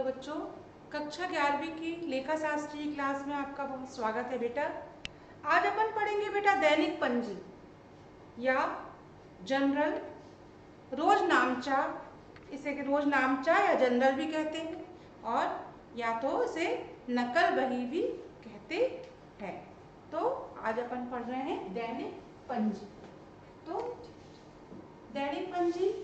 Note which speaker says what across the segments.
Speaker 1: बच्चों, कक्षा 11वीं की लेखा शास्त्र की क्लास में आपका बहुत स्वागत है बेटा। आज अपन पढ़ेंगे बेटा दैनिक पंजी या जनरल रोज नामचा। इसे रोज नामचा या जनरल भी कहते हैं और या तो इसे नकल बही भी कहते हैं। तो आज अपन पढ़ रहे हैं दैनिक पंजी। तो दैनिक पंजी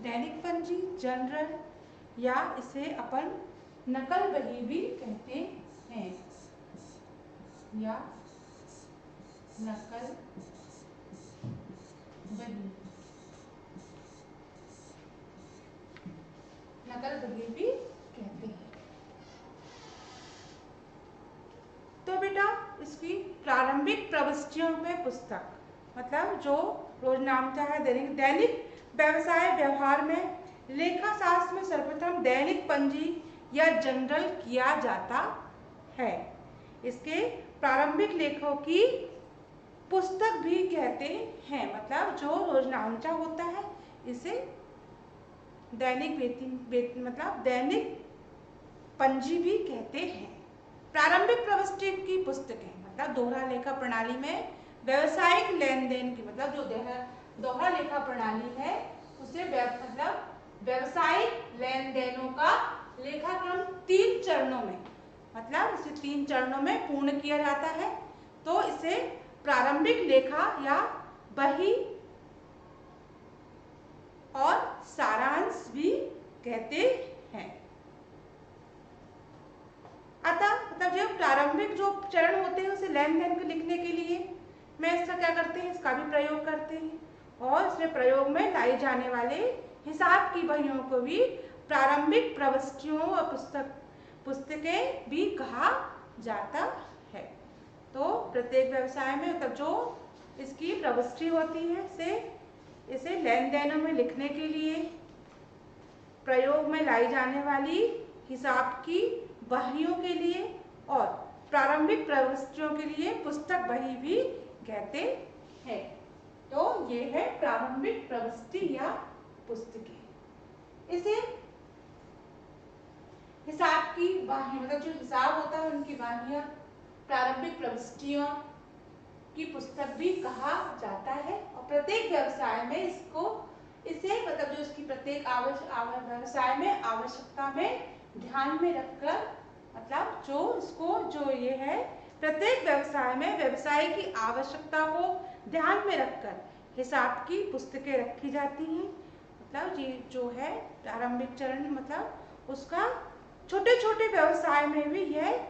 Speaker 1: दैनिक पंजी जनरल या इसे अपन नकल बही भी कहते हैं या नकल बही भी कहते हैं। तो बेटा इसकी प्रारंभिक प्रविष्टियों में पुस्तक मतलब जो रोजनामचा है दैनिक व्यवसाय व्यवहार में लेखा शास्त्र में सर्वप्रथम दैनिक पंजी या जनरल किया जाता है। इसके प्रारंभिक लेखों की पुस्तक भी कहते हैं। मतलब जो रोजनामचा होता है इसे दैनिक मतलब दैनिक पंजी भी कहते हैं। प्रारंभिक प्रविष्टि की पुस्तकें मतलब दोहरा लेखा प्रणाली में व्यवसायिक लेन देन की मतलब जो दोहरा लेखा प्रणाली है उसे मतलब व्यवसायिक लेन देनों का लेखाक्रम 3 चरणों में मतलब इसे 3 चरणों में पूर्ण किया जाता है। तो इसे प्रारंभिक लेखा या बही और सारांश भी कहते हैं। अतः मतलब जो प्रारंभिक जो चरण होते हैं उसे लेन देन को लिखने के लिए मैं इसका क्या करते हैं, इसका भी प्रयोग करते हैं और इसमें प्रयोग में लाई जाने वाले हिसाब की बहियों को भी प्रारंभिक प्रविष्टियों और पुस्तकें भी कहा जाता है। तो प्रत्येक व्यवसाय में मतलब जो इसकी प्रविष्टि होती है इसे लेन देनों में लिखने के लिए प्रयोग में लाई जाने वाली हिसाब की बहियों के लिए और प्रारंभिक प्रविष्टियों के लिए पुस्तक बही भी कहते हैं। तो ये है प्रारंभिक प्रविष्टि या पुस्तकें। इसे हिसाब की बाहियां मतलब जो हिसाब होता है उनकी बाहियां प्रारंभिक प्रविष्टियों की पुस्तक भी कहा जाता है। और प्रत्येक व्यवसाय में इसे मतलब जो इसकी प्रत्येक व्यवसाय में आवश्यकता में ध्यान में रखकर मतलब जो ये है प्रत्येक व्यवसाय में व्यवसाय की आवश्यकता को ध्यान में रखकर हिसाब की पुस्तकें रखी जाती हैं। मतलब ये जो है प्रारंभिक चरण मतलब उसका छोटे छोटे व्यवसाय में भी यह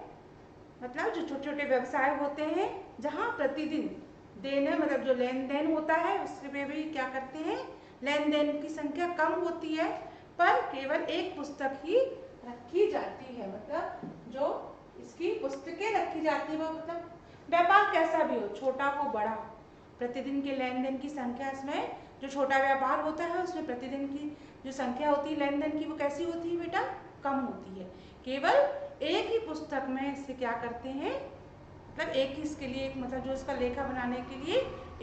Speaker 1: मतलब जो छोटे छोटे व्यवसाय होते हैं जहाँ प्रतिदिन देने मतलब जो लेन देन होता है उसमें भी क्या करते हैं, लेन देन की संख्या कम होती है पर केवल एक पुस्तक ही रखी जाती है। मतलब जो इसकी पुस्तकें रखी जाती है वो मतलब व्यापार कैसा भी हो, छोटा हो बड़ा, प्रतिदिन के लेन देन की संख्या इसमें जो छोटा व्यापार होता है उसमें प्रतिदिन की जो संख्या होती है लेन देन की वो कैसी होती है बेटा, कम होती है। केवल एक ही पुस्तक में इसे क्या करते हैं मतलब एक ही इसके लिए एक मतलब जो इसका लेखा बनाने के लिए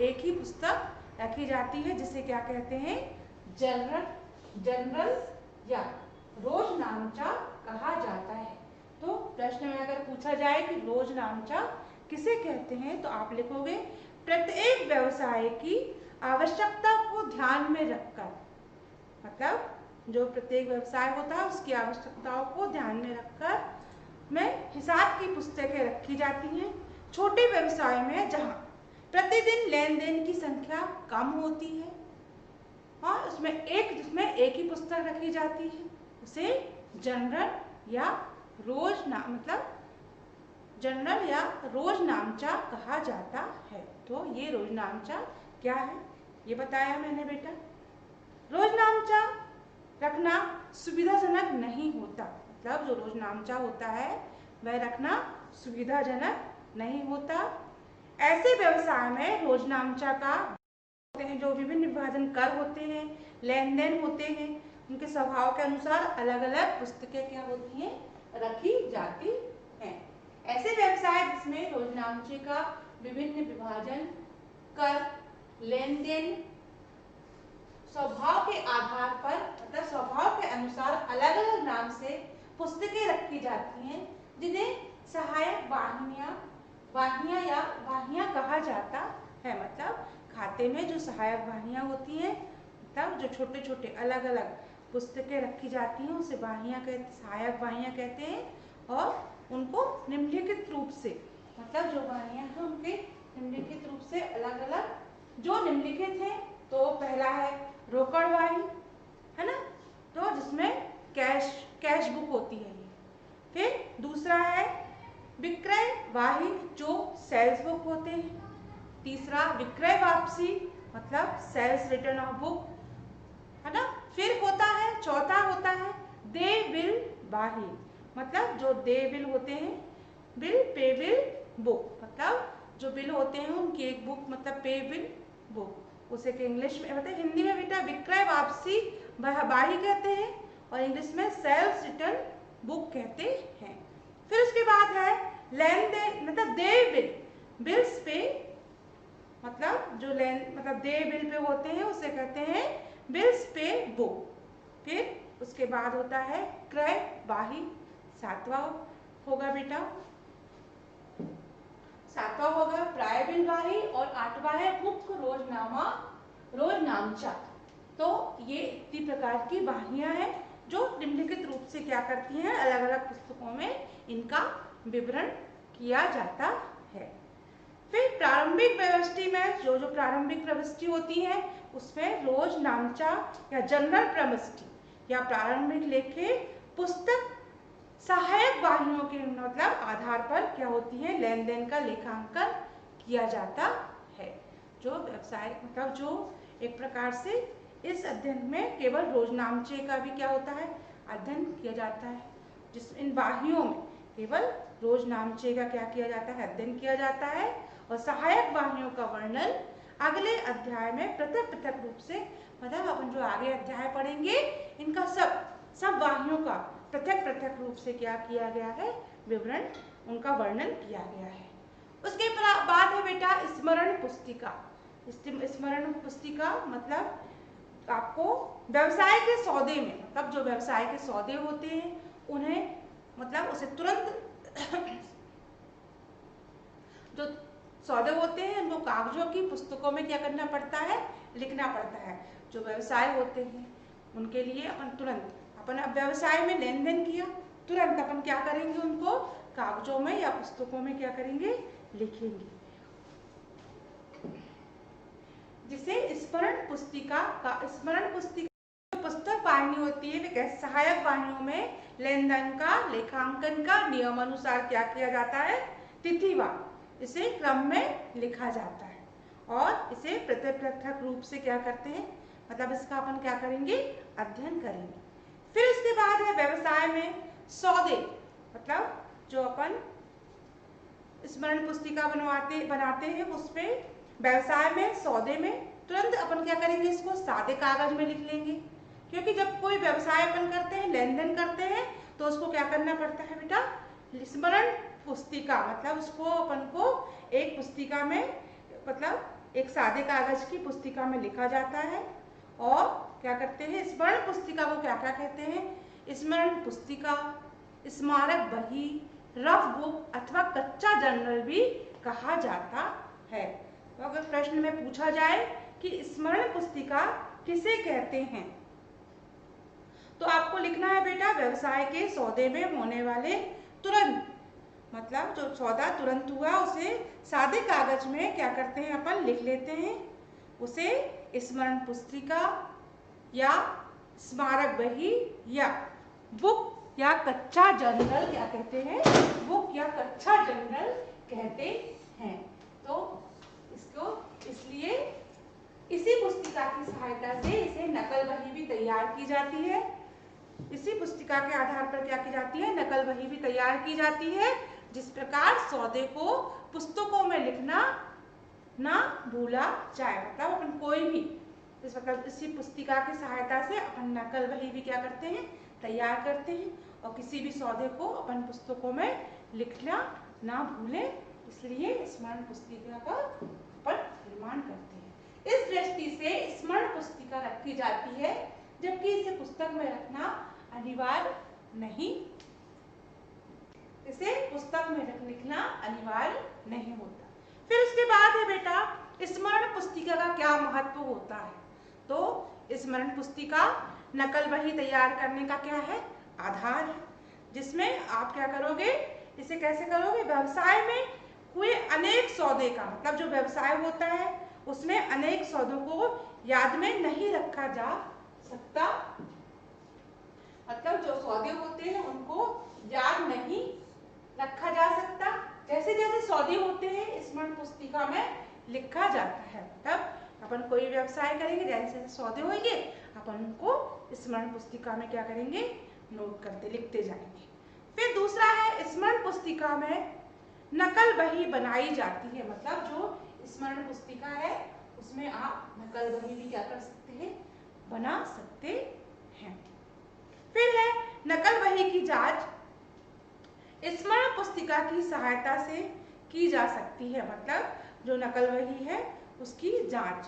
Speaker 1: एक ही पुस्तक रखी जाती है जिसे क्या कहते हैं, जनरल या रोजनामचा कहा जाता है। तो प्रश्न में अगर पूछा जाए कि रोजनामचा किसे कहते हैं तो आप लिखोगे प्रत्येक व्यवसाय की आवश्यकता को ध्यान में रखकर मतलब जो प्रत्येक व्यवसाय होता है उसकी आवश्यकताओं को ध्यान में रखकर में हिसाब की पुस्तकें रखी जाती हैं। छोटे व्यवसाय में जहां प्रतिदिन लेन देन की संख्या कम होती है और जिसमें एक ही पुस्तक रखी जाती है उसे जनरल या रोजनामचा कहा जाता है। तो ये रोजनामचा क्या है ये बताया मैंने बेटा। रोजनामचा रखना सुविधाजनक नहीं होता मतलब जो रोजनामचा होता है वह रखना सुविधाजनक नहीं होता। ऐसे व्यवसाय में रोजनामचा का हैं, जो विभिन्न विभाजन कर होते हैं, लेन देन होते हैं, उनके स्वभाव के अनुसार अलग अलग पुस्तकें क्या होती हैं, रखी जाती हैं। ऐसे व्यवसाय जिसमें रोजनामचे का विभिन्न विभाजन, कर, लेन देन स्वभाव के आधार पर मतलब स्वभाव के अनुसार अलग अलग नाम से पुस्तकें रखी जाती हैं, जिन्हें सहायक वाहिनियां या वाहियां कहा जाता है। मतलब खाते में जो सहायक वाहियां होती हैं, मतलब जो छोटे छोटे अलग अलग पुस्तकें रखी जाती हैं, उसे सहायक वाहियां कहते हैं। और उनको निम्नलिखित रूप से मतलब जो वाहियां हैं उनके निम्नलिखित रूप से अलग अलग जो निम्नलिखित हैं, तो पहला है रोकड़ वाही, है ना, तो जिसमें कैश बुक होती है ये। फिर दूसरा है विक्रय वाही, जो सेल्स बुक होते हैं। तीसरा विक्रय वापसी, मतलब सेल्स रिटर्न ऑफ बुक, है ना। फिर चौथा होता है दे बिल वाही, मतलब जो दे बिल होते हैं, बिल पे बिल बुक, मतलब जो बिल होते हैं उनकी एक बुक, मतलब पे बिल बुक, उसे के इंग्लिश में मतलब हिंदी में बेटा विक्रय वापसी वाही कहते हैं और इंग्लिश में सेल्स रिटर्न बुक कहते हैं। फिर उसके बाद है लेन देन, मतलब दे बिल, बिल्स पे, मतलब जो दे बिल पे होते हैं उसे कहते हैं बिल्स पे बुक। फिर उसके बाद होता है क्रय वाही, सातवां होगा बेटा, सातवां होगा प्राय बिल वाही और आठवां है मुख्य रोजनामचा। तो ये इतनी प्रकार की वाहियां हैं जो निम्नलिखित रूप से क्या करती हैं, अलग अलग पुस्तकों में इनका विवरण किया जाता है। फिर प्रारंभिक प्रविष्टि में जो प्रारंभिक प्रविष्टि होती है उसमें रोजनामचा या जनरल प्रविष्टि या प्रारंभिक लेखे पुस्तक सहायक वाहियों के मतलब आधार पर क्या होती है, लेन देन का लेखांकन किया जाता है। जो व्यवसाय मतलब जो एक प्रकार से इस अध्ययन में केवल रोजनामचे का भी क्या होता है, अध्ययन किया जाता है, जिस इन वाहियों में केवल रोजनामचे का क्या किया जाता है, अध्ययन किया जाता है। और सहायक वाहियों का वर्णन अगले अध्याय में पृथक पृथक रूप से, मतलब अपन जो आगे अध्याय पढ़ेंगे इनका सब वाहियों का पृथक पृथक रूप से क्या किया गया है, विवरण, उनका वर्णन किया गया है। उसके बाद है बेटा स्मरण पुस्तिका। स्मरण पुस्तिका मतलब आपको व्यवसाय के सौदे में, मतलब जो व्यवसाय के सौदे होते हैं उन्हें मतलब उसे तुरंत जो सौदे होते हैं उनको कागजों की पुस्तकों में क्या करना पड़ता है, लिखना पड़ता है। जो व्यवसाय होते हैं उनके लिए अपन अब व्यवसाय में लेन देन किया, तुरंत अपन क्या करेंगे, उनको कागजों में या पुस्तकों में क्या करेंगे, लिखेंगे, जिसे स्मरण पुस्तिका पुस्तक वाहिनी होती है, वे सहायक वाहिनियों में लेन देन का लेखांकन का नियम अनुसार क्या किया जाता है, तिथिवार इसे क्रम में लिखा जाता है और इसे पृथक पृथक रूप से क्या करते हैं, मतलब इसका अपन क्या करेंगे, अध्ययन करेंगे। फिर इसके बाद है व्यवसाय में सौदे, मतलब जो अपन स्मरण पुस्तिका बनाते हैं उसपे व्यवसाय में सौदे में तुरंत अपन क्या करेंगे, इसको सादे कागज में लिख लेंगे, क्योंकि जब कोई व्यवसाय अपन करते हैं, लेन देन करते हैं, तो उसको क्या करना पड़ता है बेटा, स्मरण पुस्तिका, मतलब उसको अपन को एक पुस्तिका में, मतलब एक सादे कागज की पुस्तिका में लिखा जाता है। और क्या करते हैं, स्मरण पुस्तिका को क्या क्या कहते हैं, स्मरण पुस्तिका, स्मारक बही, रफ बुक अथवा कच्चा जर्नल भी कहा जाता है। तो अगर प्रश्न में पूछा जाए कि स्मरण पुस्तिका किसे कहते हैं, तो आपको लिखना है बेटा व्यवसाय के सौदे में होने वाले तुरंत, मतलब जो सौदा तुरंत हुआ उसे सादे कागज में क्या करते हैं, अपन लिख लेते हैं, उसे स्मरण पुस्तिका या स्मारक बही या बुक या कच्चा जर्नल क्या कहते हैं, बुक या कच्चा जर्नल कहते हैं। तो इसको इसलिए इसी पुस्तिका की सहायता से इसे नकल बही भी तैयार की जाती है। इसी पुस्तिका के आधार पर क्या की जाती है, नकल बही भी तैयार की जाती है। जिस प्रकार सौदे को पुस्तकों में लिखना ना भूला जाए। मतलब अपन कोई भी इसी पुस्तिका की सहायता से अपन नकल बही भी क्या करते हैं, तैयार करते हैं, और किसी भी सौदे को अपन पुस्तकों में लिखना ना भूलें, इसलिए स्मरण पुस्तिका का अपन निर्माण करते हैं। इस दृष्टि से स्मरण पुस्तिका रखी जाती है, जबकि इसे पुस्तक में रखना अनिवार्य नहीं, इसे पुस्तक में लिखना अनिवार्य नहीं होता। फिर उसके बाद है बेटा स्मरण पुस्तिका का क्या महत्व होता है। तो स्मरण पुस्तिका नकल बही तैयार करने का क्या है, आधार है, जिसमें आप क्या करोगे, इसे कैसे करोगे, व्यवसाय में हुए अनेक सौदे का, मतलब जो व्यवसाय होता है उसमें अनेक सौदों को याद में नहीं रखा जा सकता, मतलब जो सौदे होते हैं उनको याद नहीं रखा जा सकता। जैसे जैसे सौदे होते हैं स्मरण पुस्तिका में लिखा जाता है। तब अपन कोई व्यवसाय करेंगे, जैसे जैसे सौदे होंगे अपन उनको स्मरण पुस्तिका में क्या करेंगे, नोट करते लिखते जाएंगे। फिर दूसरा है स्मरण पुस्तिका में नकल बही बनाई जाती है, मतलब जो स्मरण पुस्तिका है उसमें आप नकल बही भी क्या कर सकते हैं, बना सकते हैं। फिर है नकल बही की जांच स्मरण पुस्तिका की सहायता से की जा सकती है, मतलब जो नकल बही है उसकी जांच,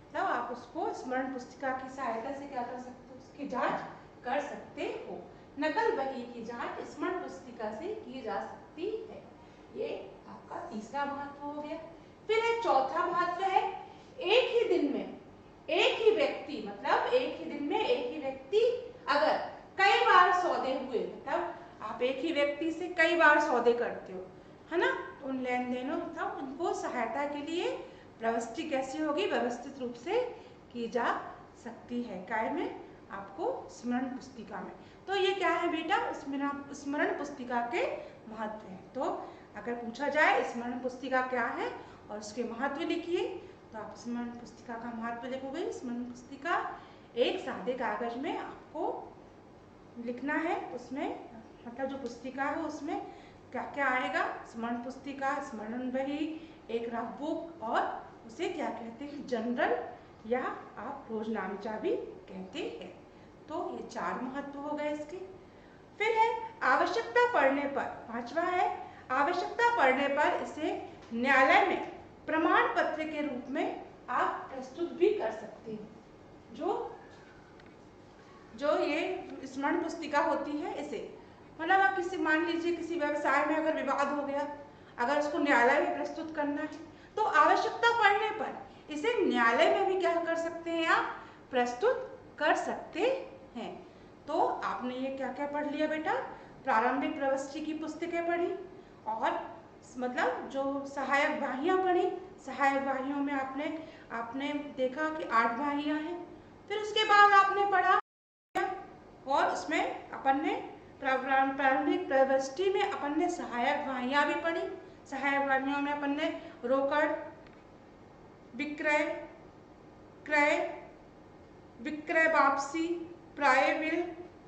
Speaker 1: मतलब आप उसको स्मरण पुस्तिका की सहायता से क्या कर सकते हो, उसकी जांच कर सकते हो। नकल बही की जांच स्मरण पुस्तिका से की जा सकती है। ये आपका तीसरा महत्व हो गया। फिर है चौथा महत्व है एक ही दिन में एक ही व्यक्ति, मतलब एक ही दिन में एक ही व्यक्ति अगर कई बार सौदे हुए, मतलब आप एक ही व्यक्ति से कई बार सौदे करते हो, है ना, तो उन लेन देनों मतलब उनको सहायता के लिए प्रविष्टि कैसी होगी, व्यवस्थित रूप से की जा सकती है। काय में, आपको स्मरण पुस्तिका में। तो ये क्या है बेटा, स्मरण पुस्तिका के महत्व है। तो अगर पूछा जाए स्मरण पुस्तिका क्या है और उसके महत्व लिखिए, तो आप स्मरण पुस्तिका का महत्व लिखोगे। स्मरण पुस्तिका एक सादे कागज में आपको लिखना है, उसमें मतलब जो पुस्तिका है उसमें क्या क्या आएगा, स्मरण पुस्तिका, स्मरण बही, एक रफ बुक, और उसे क्या कहते हैं, जनरल, या आप रोजनामचा भी कहते हैं। तो ये चार महत्व हो गए इसके। फिर है आवश्यकता पड़ने पर, पांचवा है आवश्यकता पड़ने पर इसे न्यायालय में प्रमाण पत्र के रूप में आप प्रस्तुत भी कर सकते हैं। जो ये स्मरण पुस्तिका होती है इसे, मतलब आप किसी, मान लीजिए किसी व्यवसाय में अगर विवाद हो गया, अगर उसको न्यायालय में प्रस्तुत करना है, तो आवश्यकता पड़ने पर इसे न्यायालय में भी क्या कर सकते हैं, आप प्रस्तुत कर सकते हैं। तो आपने ये क्या क्या पढ़ लिया बेटा, प्रारंभिक प्रविष्टि की पुस्तकें पढ़ी, और मतलब जो सहायक बाहियां पढ़ी। सहायक बाहियों में आपने देखा कि 8 बाहियां हैं। फिर उसके बाद आपने पढ़ा, और उसमें अपन ने प्रारंभिक प्रविष्टि में अपन ने सहायक वाहियां भी पढ़ी। सहायक वाहियों में अपन ने रोकड़, विक्रय, क्रय, विक्रय वापसी, प्राय बिल,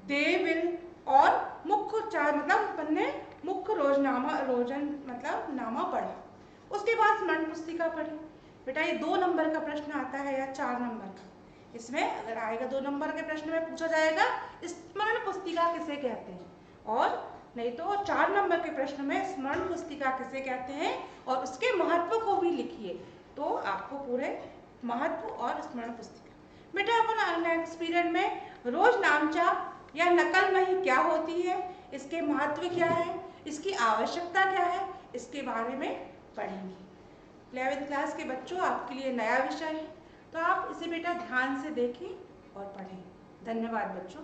Speaker 1: देय बिल, और मुख्य चार, मतलब अपन ने मुख्य नामा पढ़ा। उसके बाद स्मरण पुस्तिका पढ़ी। बेटा ये 2 नंबर का प्रश्न आता है या 4 नंबर का, इसमें अगर आएगा 2 नंबर के प्रश्न में पूछा जाएगा स्मरण पुस्तिका किसे कहते हैं, और नहीं तो 4 नंबर के प्रश्न में स्मरण पुस्तिका किसे कहते हैं और उसके महत्व को भी लिखिए, तो आपको पूरे महत्व और स्मरण पुस्तिका। बेटा अपन नेक्स्ट पीरियड में रोजनामचा या नकल बही क्या होती है, इसके महत्व क्या है, इसकी आवश्यकता क्या है, इसके बारे में पढ़ेंगे। 11th क्लास के बच्चों, आपके लिए नया विषय है, तो आप इसे बेटा ध्यान से देखें और पढ़ें। धन्यवाद बच्चों।